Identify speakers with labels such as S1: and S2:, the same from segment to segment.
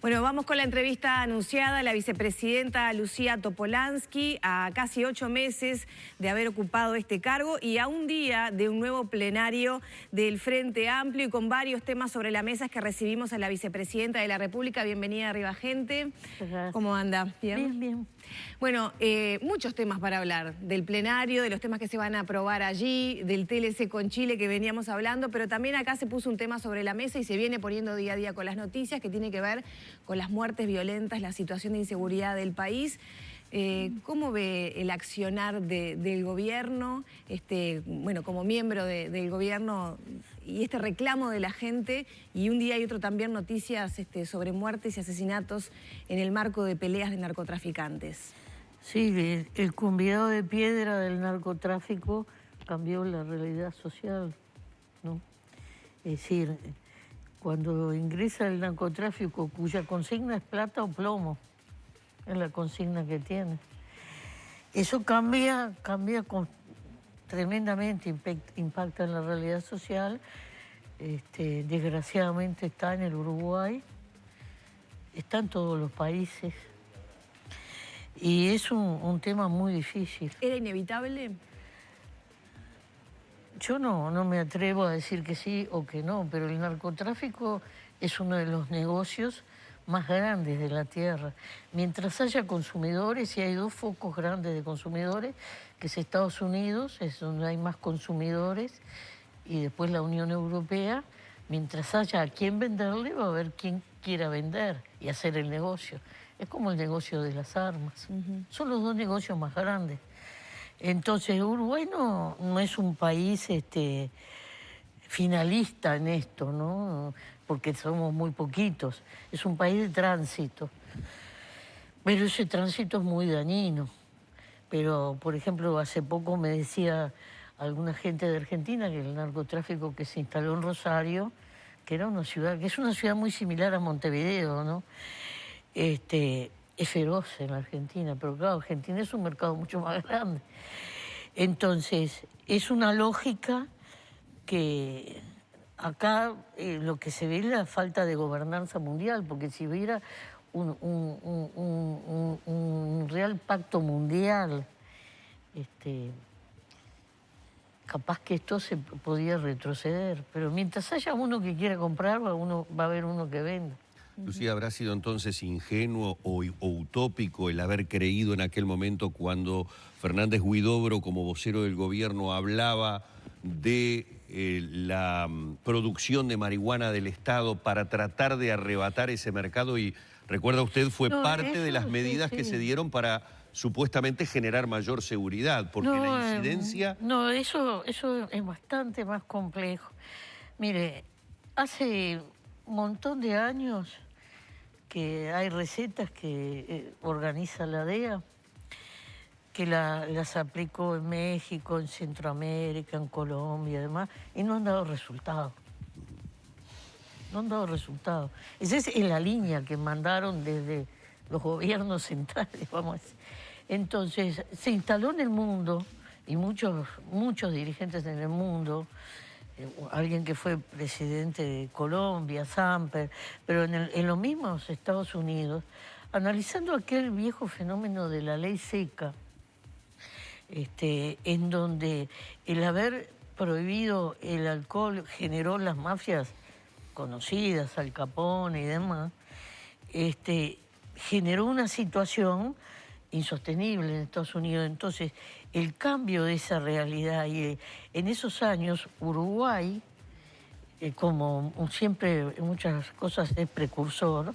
S1: Bueno, vamos con la entrevista anunciada. La vicepresidenta Lucía Topolansky, a casi 8 meses de haber ocupado este cargo y a un día de un nuevo plenario del Frente Amplio y con varios temas sobre la mesa que recibimos a la vicepresidenta de la República. Bienvenida arriba, gente. ¿Cómo anda? ¿Bien?
S2: Bien, bien.
S1: Bueno, muchos temas para hablar, del plenario, de los temas que se van a aprobar allí, del TLC con Chile que veníamos hablando, pero también acá se puso un tema sobre la mesa y se viene poniendo día a día con las noticias que tiene que ver con las muertes violentas, la situación de inseguridad del país. ¿Cómo ve el accionar del gobierno, bueno, como miembro del gobierno y este reclamo de la gente y un día y otro también noticias sobre muertes y asesinatos en el marco de peleas de narcotraficantes?
S2: Sí, el convidado de piedra del narcotráfico cambió la realidad social, ¿no? Es decir, cuando ingresa el narcotráfico, cuya consigna es plata o plomo, es la consigna que tiene. Eso cambia tremendamente, impacta en la realidad social. Desgraciadamente está en el Uruguay, está en todos los países. Y es un tema muy difícil.
S1: ¿Era inevitable?
S2: Yo no me atrevo a decir que sí o que no, pero el narcotráfico es uno de los negocios más grandes de la tierra. Mientras haya consumidores, y hay dos focos grandes de consumidores, que es Estados Unidos, es donde hay más consumidores, y después la Unión Europea. Mientras haya a quién venderle, va a haber quien quiera vender y hacer el negocio. Es como el negocio de las armas. Son los dos negocios más grandes. Entonces, Uruguay no es un país finalista en esto, ¿no? Porque somos muy poquitos. Es un país de tránsito. Pero ese tránsito es muy dañino. Pero, por ejemplo, hace poco me decía alguna gente de Argentina que el narcotráfico que se instaló en Rosario, que era una ciudad, que es una ciudad muy similar a Montevideo, ¿no? Es feroz en la Argentina, pero claro, Argentina es un mercado mucho más grande. Entonces, es una lógica que acá lo que se ve es la falta de gobernanza mundial, porque si hubiera un real pacto mundial, capaz que esto se podía retroceder. Pero mientras haya uno que quiera comprar, va a haber uno que venda.
S3: Lucía, ¿habrá sido entonces ingenuo o utópico el haber creído en aquel momento cuando Fernández Huidobro, como vocero del gobierno, hablaba de la producción de marihuana del Estado para tratar de arrebatar ese mercado? Y recuerda usted, fue parte de las medidas que se dieron para supuestamente generar mayor seguridad, porque la incidencia...
S2: No, eso es bastante más complejo. Mire, hace un montón de años que hay recetas que organiza la DEA, que las aplicó en México, en Centroamérica, en Colombia y demás, y no han dado resultados. No han dado resultados. Esa es la línea que mandaron desde los gobiernos centrales, vamos a decir. Entonces, se instaló en el mundo, y muchos dirigentes en el mundo, alguien que fue presidente de Colombia, Samper, pero en los mismos Estados Unidos, analizando aquel viejo fenómeno de la ley seca, en donde el haber prohibido el alcohol generó las mafias conocidas, Al Capone y demás, generó una situación insostenible en Estados Unidos. Entonces, el cambio de esa realidad, y en esos años Uruguay, como siempre en muchas cosas es precursor,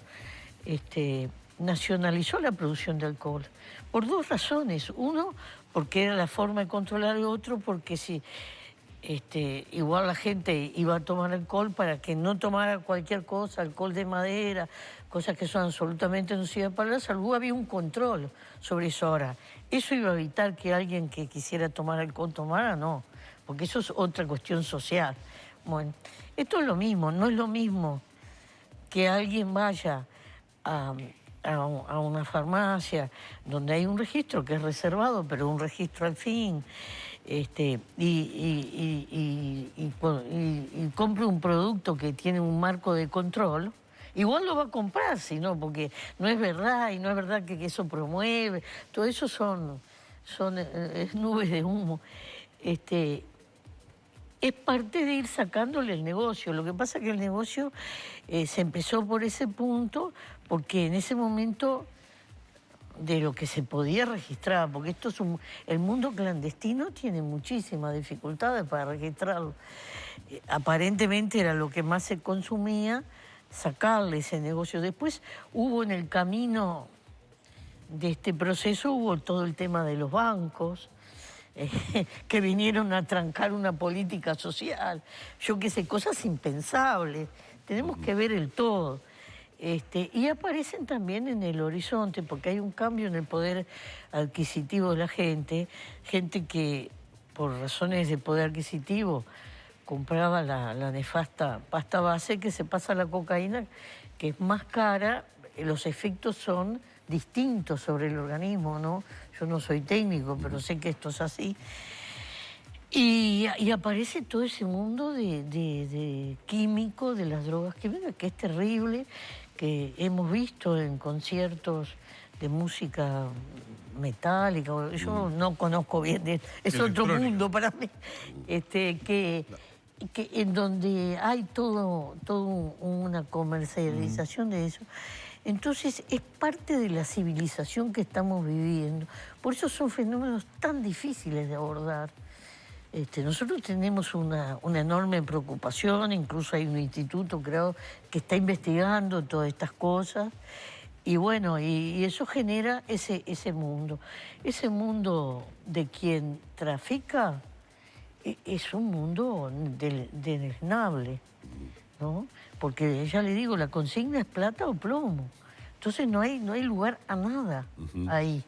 S2: nacionalizó la producción de alcohol por dos razones. Uno, porque era la forma de controlar, y otro, porque si igual la gente iba a tomar alcohol para que no tomara cualquier cosa, alcohol de madera, cosas que son absolutamente nocivas para la salud, había un control sobre eso. Ahora, ¿eso iba a evitar que alguien que quisiera tomar alcohol tomara? No, porque eso es otra cuestión social. Bueno, esto es lo mismo, no es lo mismo que alguien vaya a una farmacia donde hay un registro que es reservado, pero un registro al fin, y compre un producto que tiene un marco de control, igual lo va a comprar, si no, porque no es verdad, y no es verdad que eso promueve, todo eso son nubes de humo. Es parte de ir sacándole el negocio. Lo que pasa es que el negocio se empezó por ese punto, porque en ese momento de lo que se podía registrar, porque esto es el mundo clandestino tiene muchísimas dificultades para registrarlo. Aparentemente era lo que más se consumía, sacarle ese negocio. Después hubo en el camino de este proceso, hubo todo el tema de los bancos, que vinieron a trancar una política social, yo qué sé, cosas impensables. Tenemos que ver el todo. Y aparecen también en el horizonte, porque hay un cambio en el poder adquisitivo de la gente que por razones de poder adquisitivo compraba la nefasta pasta base que se pasa a la cocaína, que es más cara, los efectos son distintos sobre el organismo, ¿no? Yo no soy técnico, pero sé que esto es así. Y aparece todo ese mundo de químico, de las drogas químicas, que es terrible, que hemos visto en conciertos de música metálica. Yo no conozco bien, es otro mundo para mí, que en donde hay todo una comercialización de eso. Entonces es parte de la civilización que estamos viviendo. Por eso son fenómenos tan difíciles de abordar. Nosotros tenemos una enorme preocupación, incluso hay un instituto, creo, que está investigando todas estas cosas. Y bueno, y eso genera ese mundo. Ese mundo de quien trafica es un mundo deleznable, ¿no? Porque ya le digo, la consigna es plata o plomo. Entonces no hay lugar a nada ahí.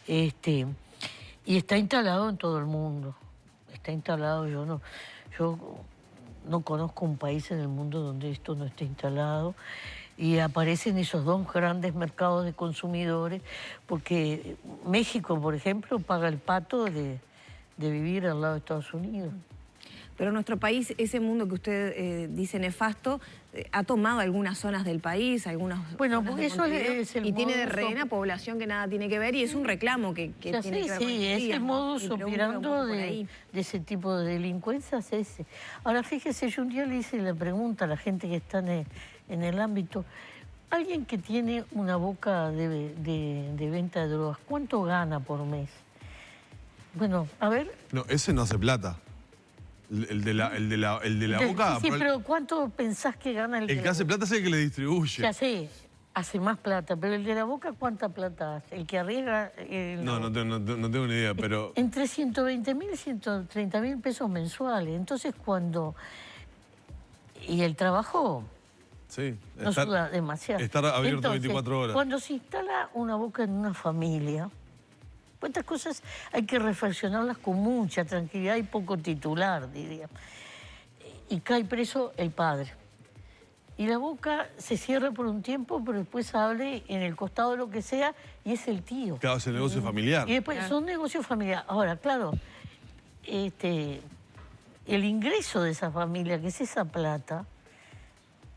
S2: Y está instalado en todo el mundo. Está instalado, yo no conozco un país en el mundo donde esto no esté instalado. Y aparecen esos dos grandes mercados de consumidores, porque México, por ejemplo, paga el pato de vivir al lado de Estados Unidos.
S1: Pero nuestro país, ese mundo que usted dice nefasto, ha tomado algunas zonas del país, algunas
S2: bueno, porque eso es el
S1: y tiene de rehén a población que nada tiene que ver, y es un reclamo que tiene que ver con
S2: sí, es el modus operandi de ese tipo de delincuencia, es ese. Ahora, fíjese, yo un día le hice la pregunta a la gente que está en el ámbito, alguien que tiene una boca de venta de drogas, ¿cuánto gana por mes? Bueno, a ver.
S4: No, ese no hace plata. El de la boca...
S2: Sí, pero ¿cuánto pensás que gana el
S4: que hace plata es el que le distribuye.
S2: Ya sé, hace más plata, pero el de la boca, ¿cuánta plata hace? El que arriesga...
S4: No tengo ni idea, pero...
S2: Entre 120.000 y 130.000 pesos mensuales. Entonces, cuando... Y el trabajo...
S4: Sí.
S2: No suda demasiado.
S4: Estar abierto. Entonces, 24 horas.
S2: Cuando se instala una boca en una familia... Pues estas cosas hay que reflexionarlas con mucha tranquilidad y poco titular, diría. Y cae preso el padre. Y la boca se cierra por un tiempo, pero después abre en el costado de lo que sea y es el tío.
S4: Claro, es el negocio familiar.
S2: Y después son negocios familiares. Ahora, claro, el ingreso de esa familia, que es esa plata,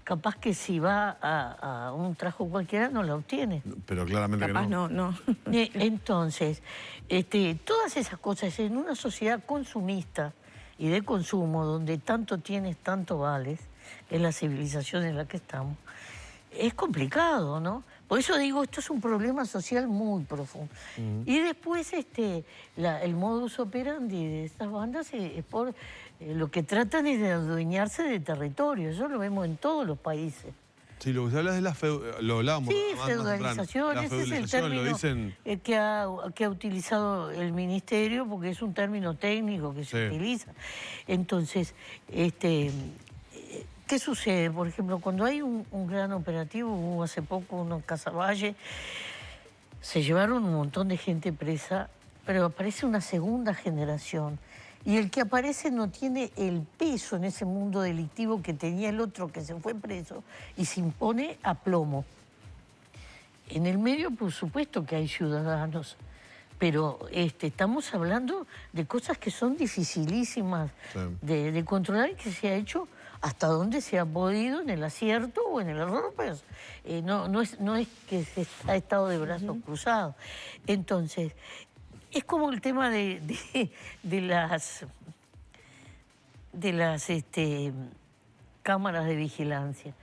S2: capaz que si va a un trabajo cualquiera no la obtiene.
S4: Pero claramente
S1: capaz
S4: que no.
S1: no.
S2: Entonces, todas esas cosas en una sociedad consumista y de consumo, donde tanto tienes, tanto vales, es la civilización en la que estamos, es complicado, ¿no? Por eso digo, esto es un problema social muy profundo. Y después el modus operandi de estas bandas es por... lo que tratan es de adueñarse de territorio, eso lo vemos en todos los países.
S4: Sí, lo que se habla es lo hablábamos.
S2: Sí, feudalización, ese es el término
S4: lo dicen...
S2: que ha utilizado el Ministerio, porque es un término técnico que se utiliza. Entonces, ¿qué sucede? Por ejemplo, cuando hay un gran operativo, hubo hace poco uno en Casaballe, se llevaron un montón de gente presa, pero aparece una segunda generación. Y el que aparece no tiene el peso en ese mundo delictivo que tenía el otro que se fue preso y se impone a plomo. En el medio, por supuesto que hay ciudadanos, pero estamos hablando de cosas que son dificilísimas de controlar y que se ha hecho hasta donde se ha podido en el acierto o en el error, pues no es que se ha estado de brazos cruzados. Entonces, es como el tema de las cámaras de vigilancia.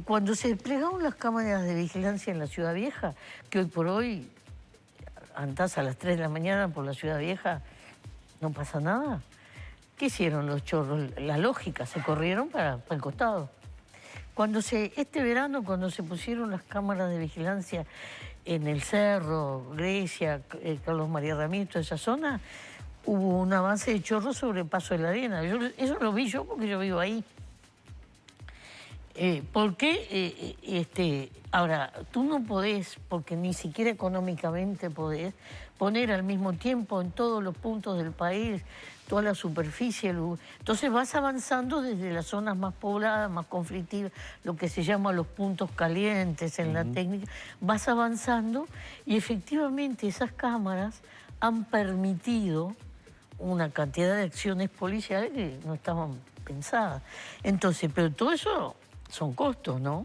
S2: Cuando se desplegaron las cámaras de vigilancia en la Ciudad Vieja, que hoy por hoy andás a las 3 de la mañana por la Ciudad Vieja, no pasa nada. ¿Qué hicieron los chorros? La lógica, se corrieron para el costado. Este verano, cuando se pusieron las cámaras de vigilancia en el Cerro, Grecia, Carlos María Ramírez, toda esa zona, hubo un avance de chorros sobre el Paso de la Arena. Eso lo vi yo porque yo vivo ahí. ¿Por qué? Ahora, tú no podés, porque ni siquiera económicamente podés, poner al mismo tiempo en todos los puntos del país toda la superficie. Entonces vas avanzando desde las zonas más pobladas, más conflictivas, lo que se llama los puntos calientes en la técnica. Vas avanzando y efectivamente esas cámaras han permitido una cantidad de acciones policiales que no estaban pensadas. Entonces, pero todo eso son costos, ¿no?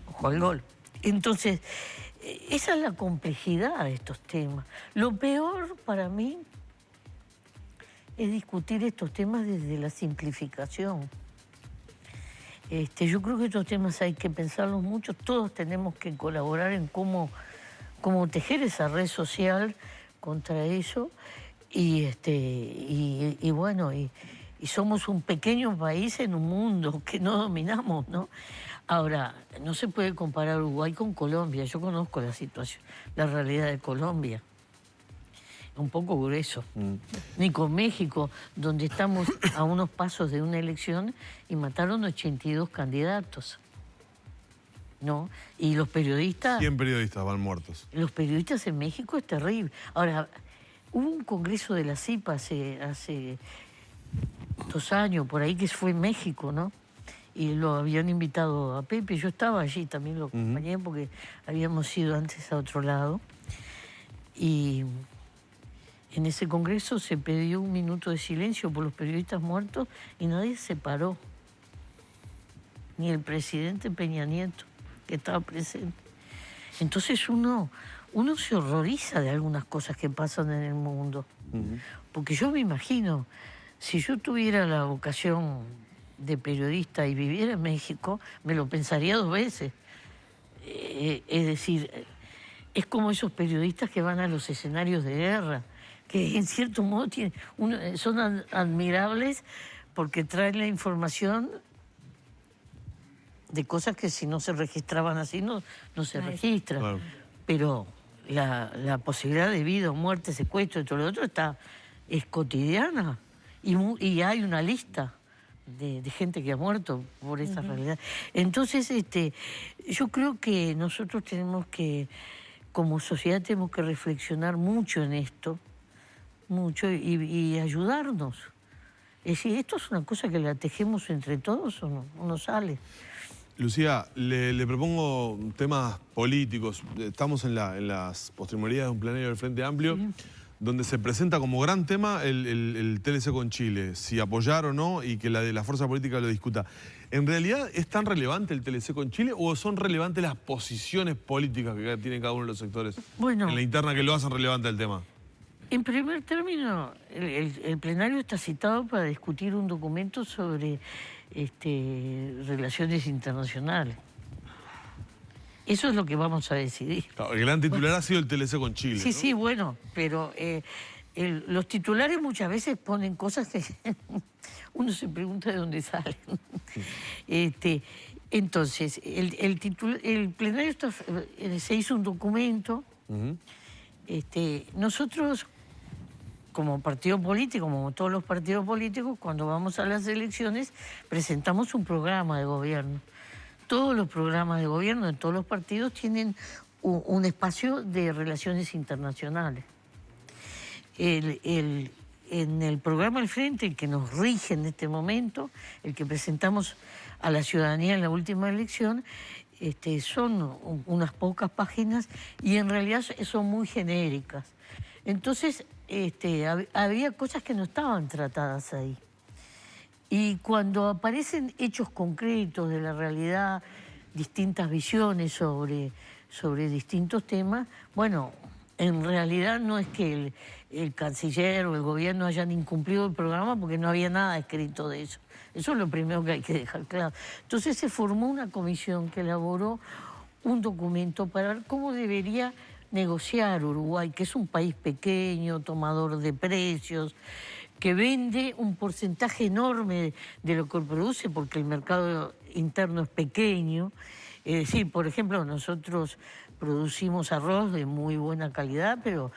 S2: Ojo al gol. Entonces, esa es la complejidad de estos temas. Lo peor para mí es discutir estos temas desde la simplificación. Yo creo que estos temas hay que pensarlos mucho. Todos tenemos que colaborar en cómo tejer esa red social contra eso. Y somos un pequeño país en un mundo que no dominamos, ¿no? Ahora, no se puede comparar Uruguay con Colombia. Yo conozco la situación, la realidad de Colombia. Un poco grueso. Ni con México, donde estamos a unos pasos de una elección y mataron 82 candidatos, ¿no? Y los periodistas...
S4: 100 periodistas van muertos.
S2: Los periodistas en México es terrible. Ahora, hubo un congreso de la CIPA hace 2 años, por ahí, que fue en México, ¿no? Y lo habían invitado a Pepe, yo estaba allí, también lo acompañé porque habíamos ido antes a otro lado. Y en ese congreso se pidió 1 minuto de silencio por los periodistas muertos y nadie se paró. Ni el presidente Peña Nieto, que estaba presente. Entonces uno se horroriza de algunas cosas que pasan en el mundo. Porque yo me imagino, si yo tuviera la vocación de periodista y viviera en México, me lo pensaría 2 veces. Es decir, es como esos periodistas que van a los escenarios de guerra, que en cierto modo son admirables porque traen la información de cosas que si no se registraban así no se registran. Claro. Pero la posibilidad de vida, muerte, secuestro y todo lo otro es cotidiana. Y hay una lista de gente que ha muerto por esa realidad. Entonces, yo creo que nosotros tenemos que, como sociedad, tenemos que reflexionar mucho en esto, mucho, y ayudarnos. Es decir, esto es una cosa que la tejemos entre todos o no sale.
S4: Lucía, le propongo temas políticos. Estamos en las postrimerías de un plenario del Frente Amplio, donde se presenta como gran tema el TLC con Chile, si apoyar o no, y que la fuerza política lo discuta. ¿En realidad es tan relevante el TLC con Chile o son relevantes las posiciones políticas que tienen cada uno de los sectores en la interna que lo hacen relevante el tema?
S2: En primer término, el plenario está citado para discutir un documento sobre relaciones internacionales. Eso es lo que vamos a decidir.
S4: Claro, el gran titular ha sido el TLC con Chile.
S2: Sí,
S4: ¿no?
S2: sí, bueno, pero los titulares muchas veces ponen cosas que uno se pregunta de dónde salen. Entonces, el plenario se hizo un documento. Nosotros, como partido político, como todos los partidos políticos, cuando vamos a las elecciones, presentamos un programa de gobierno. Todos los programas de gobierno de todos los partidos tienen un espacio de relaciones internacionales. En el programa del Frente, el que nos rige en este momento, el que presentamos a la ciudadanía en la última elección, son unas pocas páginas y en realidad son muy genéricas. Entonces, había cosas que no estaban tratadas ahí. Y cuando aparecen hechos concretos de la realidad, distintas visiones sobre distintos temas, bueno, en realidad no es que el canciller o el gobierno hayan incumplido el programa porque no había nada escrito de eso. Eso es lo primero que hay que dejar claro. Entonces se formó una comisión que elaboró un documento para ver cómo debería negociar Uruguay, que es un país pequeño, tomador de precios, que vende un porcentaje enorme de lo que produce porque el mercado interno es pequeño. Es decir, por ejemplo, nosotros producimos arroz de muy buena calidad, pero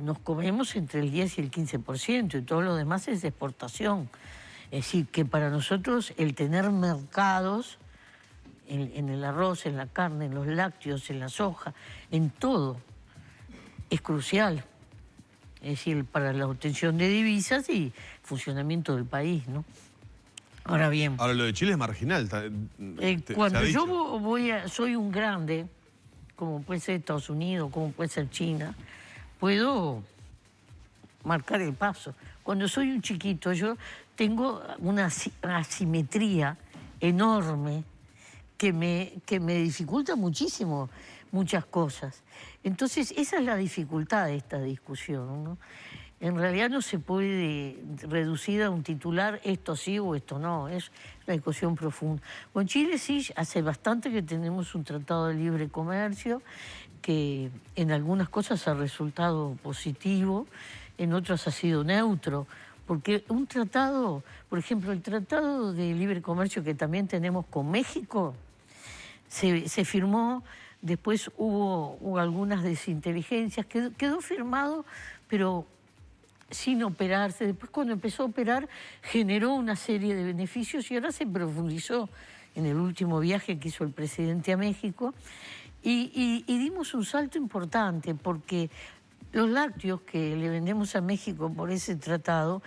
S2: nos comemos entre el 10 y el 15% y todo lo demás es de exportación. Es decir, que para nosotros el tener mercados en el arroz, en la carne, en los lácteos, en la soja, en todo, es crucial. Es decir, para la obtención de divisas y funcionamiento del país, ¿no? Ahora bien...
S4: Ahora, lo de Chile es marginal.
S2: Cuando yo soy un grande, como puede ser Estados Unidos, como puede ser China, puedo marcar el paso. Cuando soy un chiquito, yo tengo una asimetría enorme que me dificulta muchísimo muchas cosas. Entonces, esa es la dificultad de esta discusión, ¿no? En realidad no se puede reducir a un titular esto sí o esto no, es una discusión profunda. Con Chile sí, hace bastante que tenemos un tratado de libre comercio que en algunas cosas ha resultado positivo, en otras ha sido neutro, porque un tratado, por ejemplo, el tratado de libre comercio que también tenemos con México, se firmó, después hubo algunas desinteligencias, quedó firmado, pero sin operarse. Después, cuando empezó a operar, generó una serie de beneficios y ahora se profundizó en el último viaje que hizo el presidente a México y dimos un salto importante porque los lácteos que le vendemos a México por ese tratado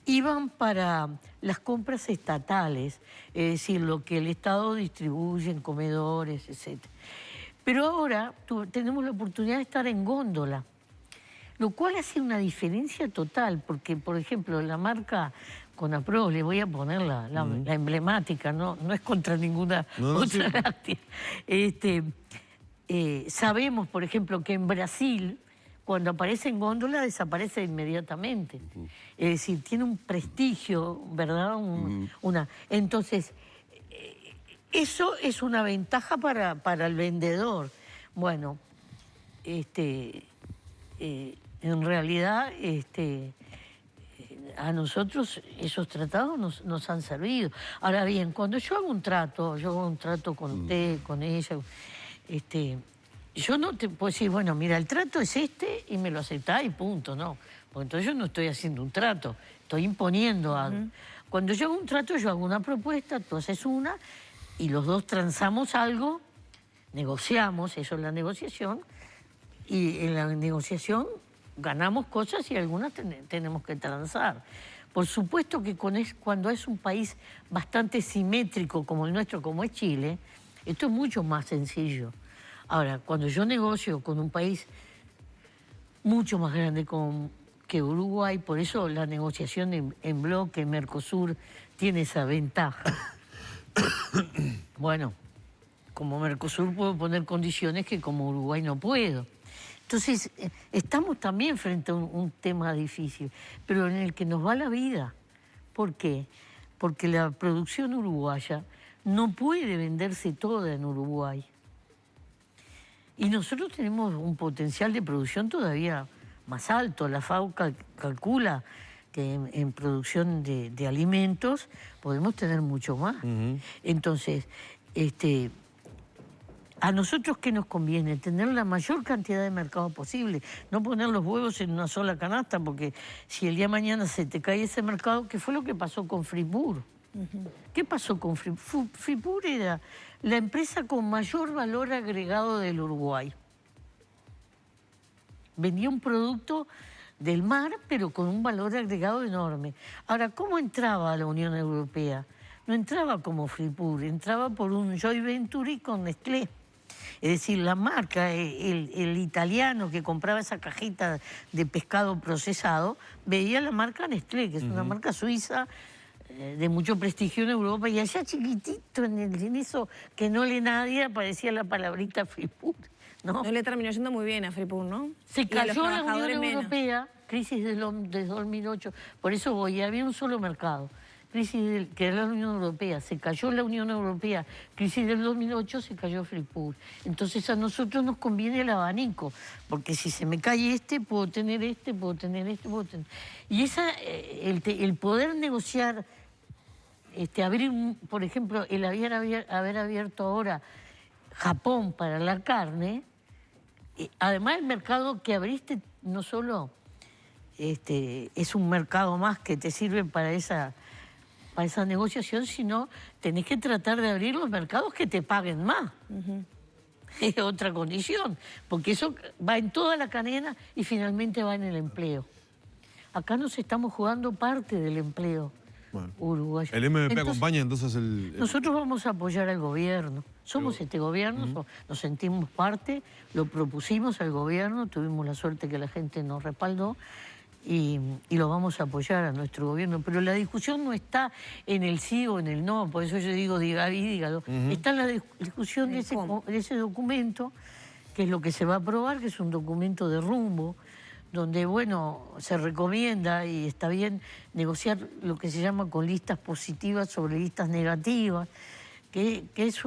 S2: iban para las compras estatales, es decir, lo que el Estado distribuye en comedores, etc. Pero ahora tenemos la oportunidad de estar en góndola, lo cual hace una diferencia total, porque, por ejemplo, la marca Conapro, le voy a poner la emblemática, no es contra ninguna otra láctea. Sabemos, por ejemplo, que en Brasil, cuando aparece en góndola, desaparece inmediatamente. Es decir, tiene un prestigio, ¿verdad? Entonces, eso es una ventaja para el vendedor. Bueno, en realidad, a nosotros esos tratados nos han servido. Ahora bien, cuando yo hago un trato con usted, con ella, yo no te puedo decir, bueno, mira, el trato es este y me lo aceptás y punto, no. Porque entonces yo no estoy haciendo un trato, estoy imponiendo algo. Cuando yo hago un trato, yo hago una propuesta, tú haces una y los dos transamos algo, negociamos, eso es la negociación, y en la negociación ganamos cosas y algunas tenemos que transar. Por supuesto que cuando es un país bastante simétrico como el nuestro, como es Chile, esto es mucho más sencillo. Ahora, cuando yo negocio con un país mucho más grande que Uruguay, por eso la negociación en bloque, Mercosur, tiene esa ventaja. Bueno, como Mercosur puedo poner condiciones que como Uruguay no puedo. Entonces, estamos también frente a un tema difícil, pero en el que nos va la vida. ¿Por qué? Porque la producción uruguaya no puede venderse toda en Uruguay. Y nosotros tenemos un potencial de producción todavía más alto. La FAO calcula que en producción de alimentos podemos tener mucho más. Entonces, a nosotros, ¿qué nos conviene? Tener la mayor cantidad de mercado posible. No poner los huevos en una sola canasta, porque si el día de mañana se te cae ese mercado, ¿qué fue lo que pasó con Fripur? ¿Qué pasó con Fripur? Fripur era la empresa con mayor valor agregado del Uruguay. Vendía un producto del mar, pero con un valor agregado enorme. Ahora, ¿cómo entraba a la Unión Europea? No entraba como Fripur, entraba por un joint venture con Nestlé. Es decir, la marca, el italiano que compraba esa cajita de pescado procesado, veía la marca Nestlé, que es una marca suiza de mucho prestigio en Europa, y allá chiquitito, en eso que no lee nadie, aparecía la palabrita Freeport, ¿no?
S1: No le terminó yendo muy bien a Freeport, ¿no?
S2: Se
S1: Y a los
S2: cayó la
S1: trabajadores
S2: Unión
S1: menos.
S2: Europea, crisis de 2008, por eso voy, había un solo mercado, que era la Unión Europea, se cayó la Unión Europea, crisis del 2008, se cayó Freeport. Entonces a nosotros nos conviene el abanico, porque si se me cae este, puedo tener este, puedo tener este, puedo tener... Y el poder negociar, abrir, por ejemplo, el haber abierto ahora Japón para la carne, además el mercado que abriste no solo es un mercado más que te sirve para esa negociación, sino tenés que tratar de abrir los mercados que te paguen más. Es otra condición, porque eso va en toda la cadena y finalmente va en el empleo. Acá nos estamos jugando parte del empleo uruguayo.
S4: ¿El MVP acompaña entonces el...?
S2: Nosotros vamos a apoyar al gobierno. Somos este gobierno, nos sentimos parte, lo propusimos al gobierno, tuvimos la suerte que la gente nos respaldó y lo vamos a apoyar a nuestro gobierno. Pero la discusión no está en el sí o en el no, por eso yo digo dígalo. Está en la discusión de ese documento, que es lo que se va a aprobar, que es un documento de rumbo, donde, bueno, se recomienda y está bien negociar lo que se llama con listas positivas sobre listas negativas, que es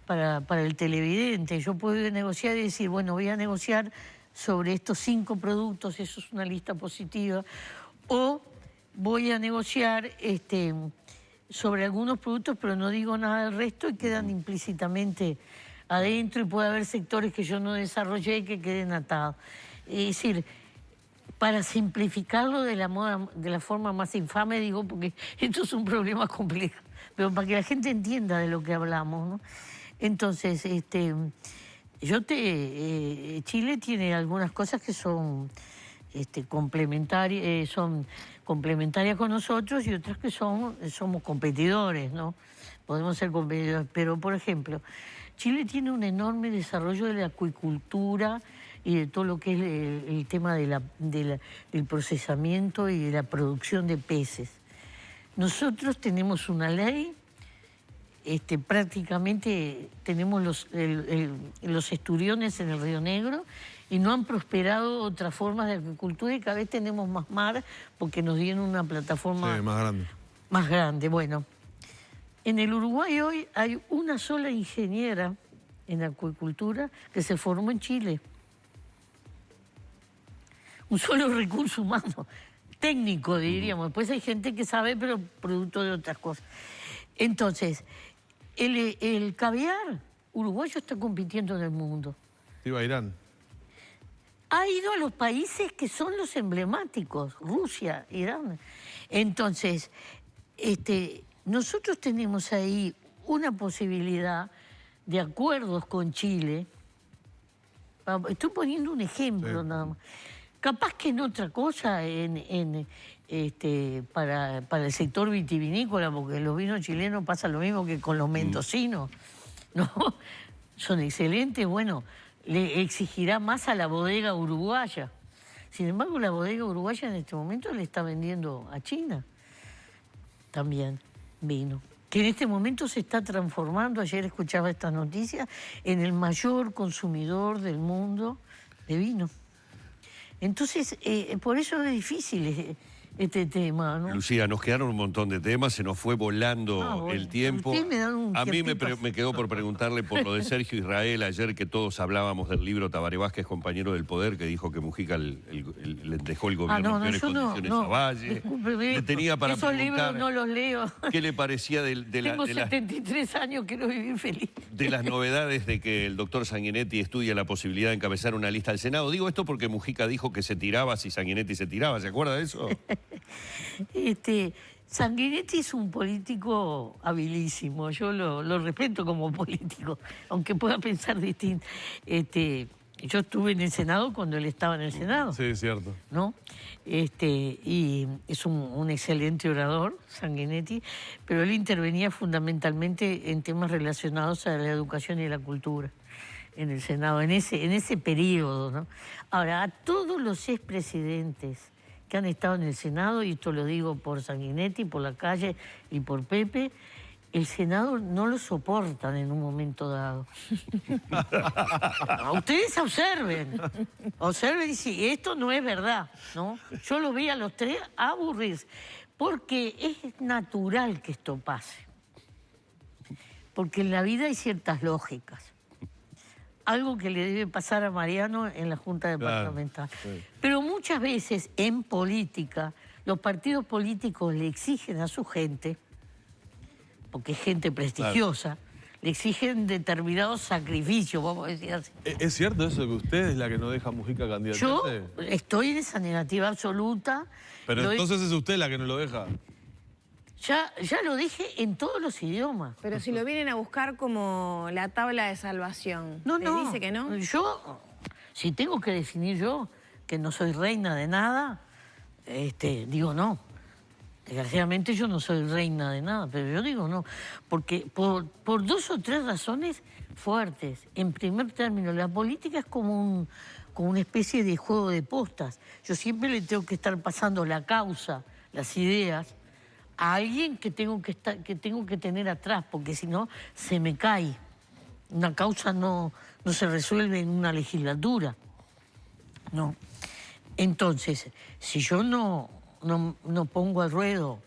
S2: para el televidente. Yo puedo negociar y decir, bueno, voy a negociar sobre estos 5 productos, eso es una lista positiva, o voy a negociar sobre algunos productos, pero no digo nada del resto y quedan implícitamente adentro y puede haber sectores que yo no desarrollé y que queden atados. Es decir, para simplificarlo de la forma más infame, digo, porque esto es un problema complejo, pero para que la gente entienda de lo que hablamos, ¿no? Entonces, Chile tiene algunas cosas que son complementarias con nosotros y otras que somos competidores, ¿no? Podemos ser competidores, pero, por ejemplo, Chile tiene un enorme desarrollo de la acuicultura y de todo lo que es el tema del procesamiento y de la producción de peces. Nosotros tenemos una ley, prácticamente tenemos los esturiones en el Río Negro y no han prosperado otras formas de agricultura y cada vez tenemos más mar porque nos dieron una plataforma
S4: más grande.
S2: Más grande, bueno. En el Uruguay hoy hay una sola ingeniera en acuicultura que se formó en Chile. Un solo recurso humano, técnico diríamos. Después hay gente que sabe, pero producto de otras cosas. Entonces, el caviar uruguayo está compitiendo en el mundo.
S4: Iba a Irán.
S2: Ha ido a los países que son los emblemáticos, Rusia, Irán. Entonces, nosotros tenemos ahí una posibilidad de acuerdos con Chile. Estoy poniendo un ejemplo nada más. Capaz que en otra cosa, para el sector vitivinícola, porque los vinos chilenos pasa lo mismo que con los mendocinos, ¿no? Son excelentes, bueno, le exigirá más a la bodega uruguaya. Sin embargo, la bodega uruguaya en este momento le está vendiendo a China también vino, que en este momento se está transformando, ayer escuchaba estas noticias, en el mayor consumidor del mundo de vino. Entonces, por eso es difícil este tema, ¿no?
S3: Lucía, nos quedaron un montón de temas, se nos fue volando el tiempo.
S2: A
S3: mí me quedó por preguntarle por lo de Sergio Israel ayer, que todos hablábamos del libro Tabaré Vázquez, compañero del poder, que dijo que Mujica le dejó el gobierno en peores condiciones a Valle.
S2: Discúlpeme,
S3: Le tenía para
S2: esos libros
S3: preguntar
S2: no los leo.
S3: ¿Qué le parecía
S2: Tengo 73 años, quiero vivir feliz.
S3: De las novedades de que el doctor Sanguinetti estudia la posibilidad de encabezar una lista al Senado? Digo esto porque Mujica dijo que se tiraba si Sanguinetti se tiraba, ¿se acuerda de eso?
S2: Sanguinetti es un político habilísimo, yo lo respeto como político, aunque pueda pensar distinto. Yo estuve en el Senado cuando él estaba en el Senado.
S4: Sí, es cierto.
S2: ¿No? Y es un excelente orador, Sanguinetti, pero él intervenía fundamentalmente en temas relacionados a la educación y la cultura en el Senado, en ese periodo, ¿no? Ahora, a todos los expresidentes que han estado en el Senado, y esto lo digo por Sanguinetti, por la calle y por Pepe, el Senado no lo soportan en un momento dado. Ustedes observen si esto no es verdad, ¿no? Yo lo vi a los tres aburrirse, porque es natural que esto pase. Porque en la vida hay ciertas lógicas. Algo que le debe pasar a Mariano en la Junta Departamental. Claro, sí. Pero muchas veces en política, los partidos políticos le exigen a su gente, porque es gente prestigiosa, le exigen determinados sacrificios, vamos a decir así.
S4: ¿Es cierto eso, que usted es la que no deja a Mujica candidatarse?
S2: Yo estoy en esa negativa absoluta.
S4: Pero entonces es usted la que no lo deja.
S2: Ya lo dije en todos los idiomas.
S1: Pero si lo vienen a buscar como la tabla de salvación, ¿te dice que no?
S2: Yo, si tengo que definir yo que no soy reina de nada, digo no. Desgraciadamente yo no soy reina de nada, pero yo digo no. Porque por dos o tres razones fuertes. En primer término, la política es como una especie de juego de postas. Yo siempre le tengo que estar pasando la causa, las ideas, a alguien que tengo que tener atrás, porque si no, se me cae. Una causa no se resuelve en una legislatura. No. Entonces, si yo no pongo al ruedo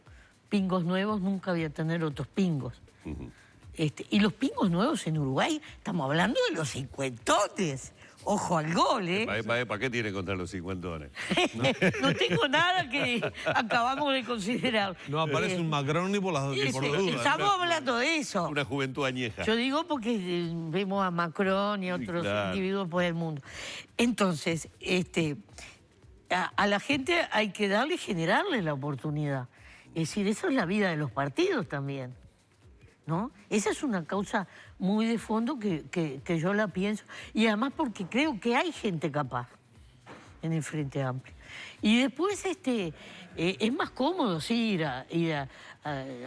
S2: pingos nuevos, nunca voy a tener otros pingos. Y los pingos nuevos en Uruguay, estamos hablando de los cincuentones. Ojo al gol, ¿eh?
S3: ¿Para qué tiene contra los cincuentones?
S2: No tengo nada que acabamos de considerar.
S4: No aparece un Macron ni por las dudas.
S2: Estamos hablando de eso.
S3: Una juventud añeja.
S2: Yo digo porque vemos a Macron y a otros individuos por el mundo. Entonces, a la gente hay que darle y generarle la oportunidad. Es decir, eso es la vida de los partidos también, ¿no? Esa es una causa muy de fondo que yo la pienso, y además porque creo que hay gente capaz en el Frente Amplio. Y después es más cómodo ir a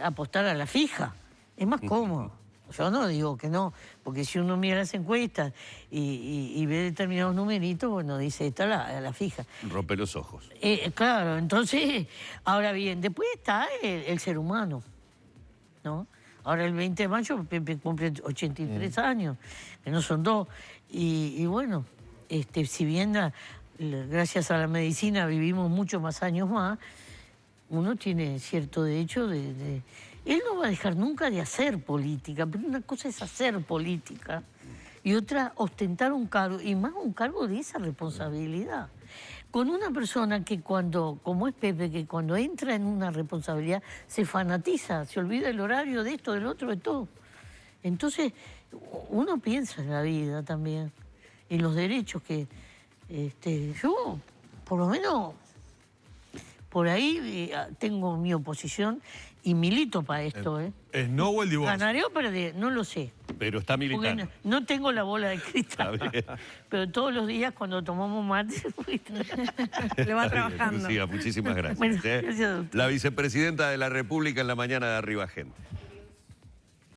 S2: apostar a la fija, es más cómodo. Yo no digo que no, porque si uno mira las encuestas y ve determinados numeritos, bueno, dice, está la fija.
S3: Rompe los ojos.
S2: Claro, entonces, ahora bien, después está el ser humano, ¿no? Ahora el 20 de mayo Pepe cumple 83 años, que no son dos. Y bueno, si bien gracias a la medicina vivimos muchos más años más, uno tiene cierto derecho de... Él no va a dejar nunca de hacer política, pero una cosa es hacer política y otra ostentar un cargo, y más un cargo de esa responsabilidad. Con una persona que como es Pepe, que cuando entra en una responsabilidad se fanatiza, se olvida el horario de esto, del otro, de todo. Entonces, uno piensa en la vida también, en los derechos que... yo, por lo menos, por ahí tengo mi oposición y milito para esto,
S4: ¿Es no o el divorcio?
S2: ¿Ganaré o perderé? No lo sé.
S3: Pero está militando.
S2: Porque no tengo la bola de cristal. Pero todos los días cuando tomamos mate...
S1: Lo va trabajando.
S3: Lucía, muchísimas gracias.
S2: Bueno, gracias a usted.
S3: La vicepresidenta de la República en la mañana de Arriba Gente.